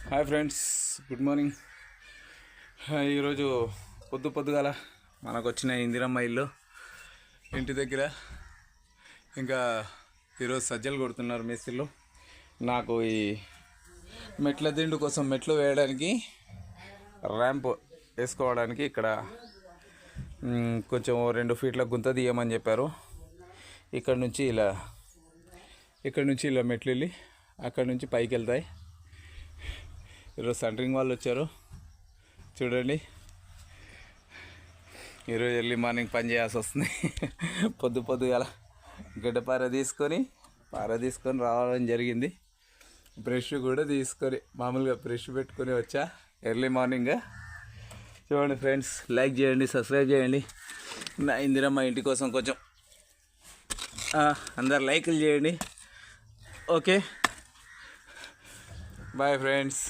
Hi friends, good morning. ఈరోజు పొద్దుగాల మనకు వచ్చిన ఇందిరమ్మ ఇల్లు ఇంటి దగ్గర. ఇంకా ఈరోజు సజ్జలు కొడుతున్నారు మేస్త్రీలు. నాకు ఈ మెట్ల దిండు కోసం మెట్లు వేయడానికి ర్యాంప్ వేసుకోవడానికి ఇక్కడ కొంచెం 2 ఫీట్ల గుంత తీయమని చెప్పారు. ఇక్కడ నుంచి ఇలా మెట్లు వెళ్ళి అక్కడ నుంచి పైకి వెళ్తాయి. ఈరోజు సెంటరింగ్ వాళ్ళు వచ్చారు చూడండి. ఈరోజు ఎర్లీ మార్నింగ్ పని చేయాల్సి వస్తుంది. పొద్దుగాల గడ్డ పార తీసుకొని రావడం జరిగింది. బ్రష్ కూడా తీసుకొని మామూలుగా బ్రష్ పెట్టుకొని వచ్చా ఎర్లీ మార్నింగ్. చూడండి ఫ్రెండ్స్, లైక్ చేయండి, సబ్స్క్రైబ్ చేయండి. నా ఇందిరమ్మ ఇంటి కోసం కొంచెం అందరు లైక్లు చేయండి. Okay, bye friends.